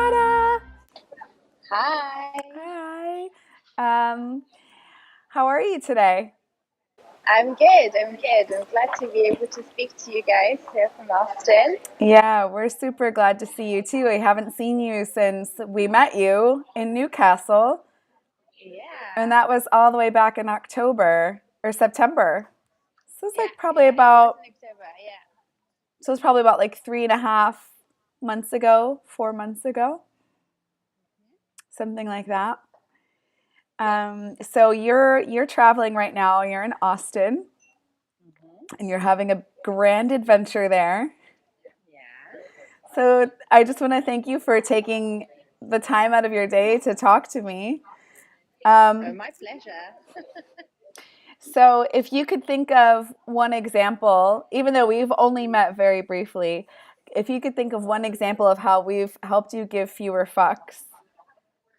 Renata. Hi. Hi. How are you today? I'm good. I'm glad to be able to speak to you guys here from Austin. Yeah, we're super glad to see you too. I haven't seen you since we met you in Newcastle, and Yeah. that was all the way back in October or September. So it's like probably Yeah. It was about, in October. Yeah. so it's probably about like 3.5 months ago, 4 months ago, something like that. Yes. So you're traveling right now. You're in Austin, and you're having a grand adventure there. Yeah. So I just want to thank you for taking the time out of your day to talk to me. Oh, Um, my pleasure. so if you could think of one example, even though we've only met very briefly, if you could think of one example of how we've helped you give fewer fucks,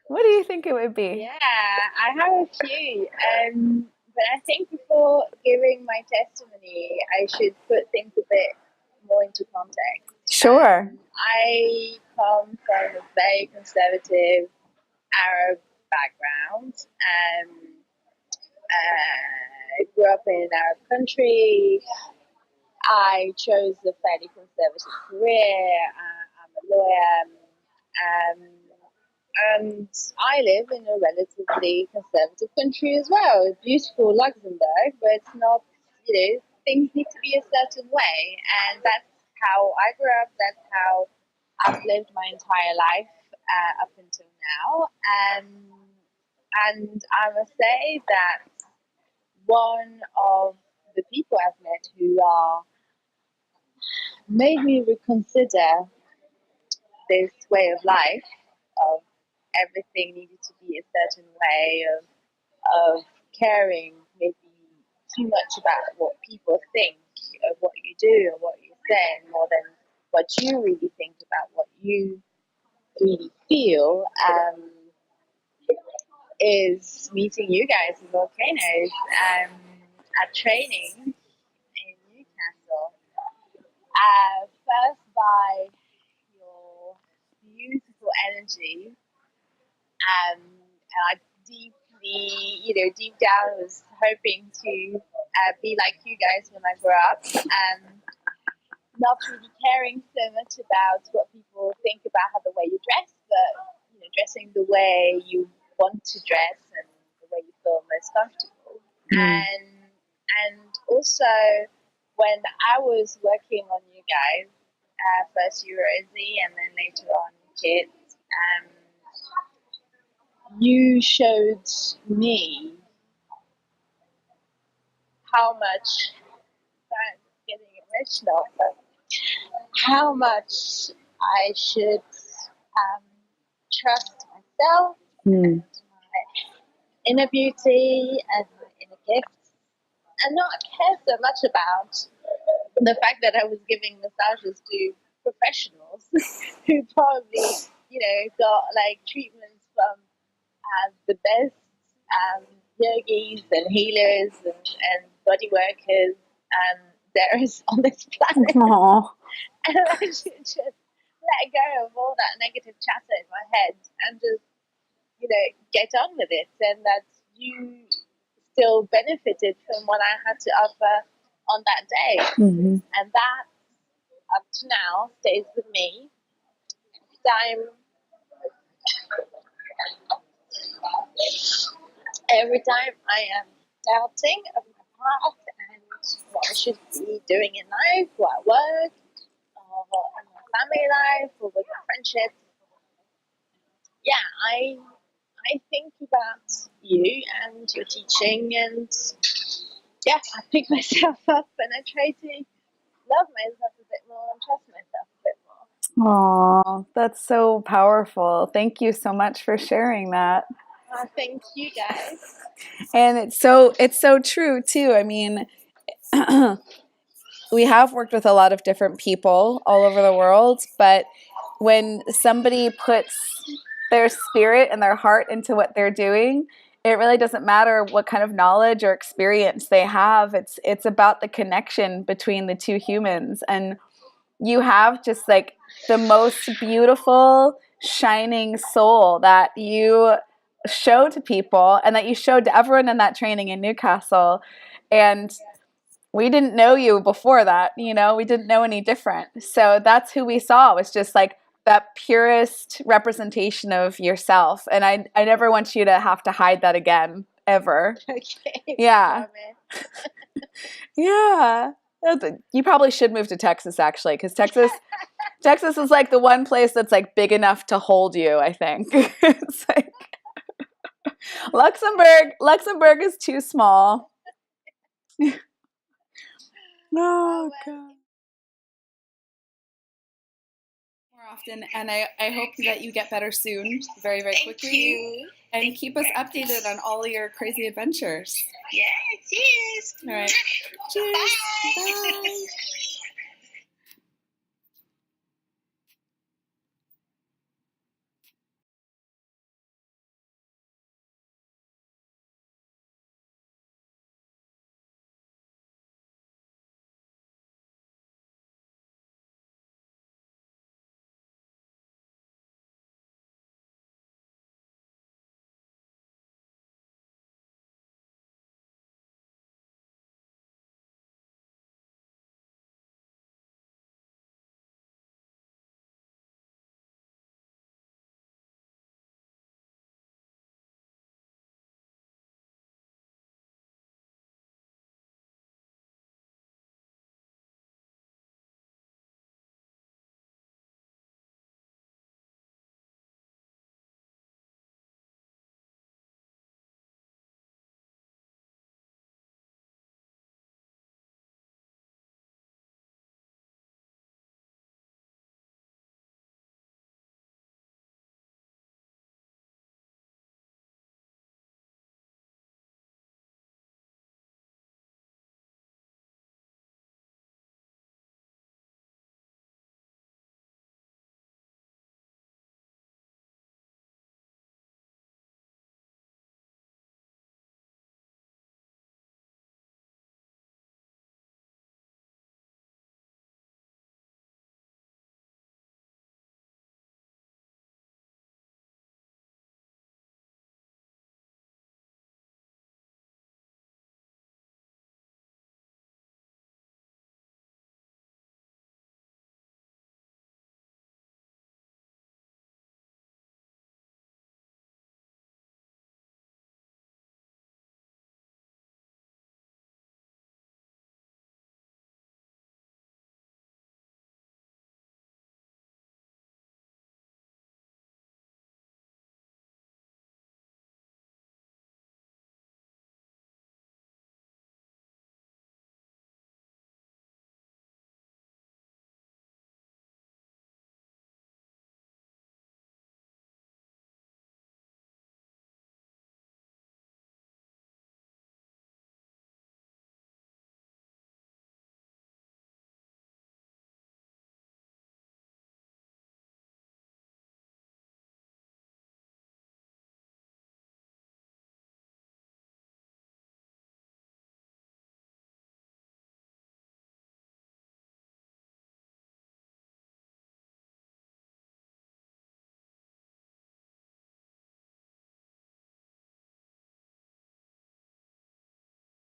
what do you think it would be? Yeah, I have a few. But I think before giving my testimony, I should put things a bit more into context. Sure. I come from a very conservative Arab background. I grew up in an Arab country. I chose a fairly conservative career. I'm a lawyer. Um, and I live in a relatively conservative country as well. Beautiful Luxembourg, but it's not, things need to be a certain way. And that's how I grew up. That's how I've lived my entire life up until now. And I must say that one of the people I've met who are made me reconsider this way of life of everything needed to be a certain way of caring maybe too much about what people think of what you do or what you say more than what you really think about what you really feel, is meeting you guys in Volcanoes at training in Newcastle. First by your beautiful energy, and I deeply, deep down was hoping to be like you guys when I grew up, and not really caring so much about what people think about how the way you dress, but dressing the way you want to dress and the way you feel most comfortable. Mm. And also when I was working on you guys, first you were Izzy and then later on kids, you showed me how much, I'm getting emotional, but how much I should trust myself and Mm. my inner beauty and my inner gifts, and not care so much about the fact that I was giving massages to professionals who probably, got like treatments from the best yogis and healers and body workers there is on this planet. Aw. And I should just let go of all that negative chatter in my head and just, get on with it. And that you still benefited from what I had to offer on that day. Mm-hmm. And that, up to now, stays with me. Every time I am doubting of my path and what I should be doing in life, or at work, or in my family life, or with my friendships, yeah, I think about you and your teaching, and yeah, I pick myself up and I try to love myself a bit more and trust myself a bit more. Aw, that's so powerful. Thank you so much for sharing that. Thank you guys. And it's so true too. I mean, we have worked with a lot of different people all over the world, but when somebody puts their spirit and their heart into what they're doing, it really doesn't matter what kind of knowledge or experience they have. It's about the connection between the two humans. And you have just like the most beautiful shining soul that you show to people and that you showed to everyone in that training in Newcastle. And we didn't know you before that, you know, we didn't know any different. So that's who we saw, was just like that purest representation of yourself. And I never want you to have to hide that again, ever. Okay. Yeah. Yeah. You probably should move to Texas, actually, because Texas is like the one place that's like big enough to hold you, I think. It's like Luxembourg is too small. Oh, God. More often, and I hope that you get better soon, very, very quickly. Thank you. And keep us updated on all your crazy adventures. Yeah, cheers. All right. Cheers. Bye. Bye.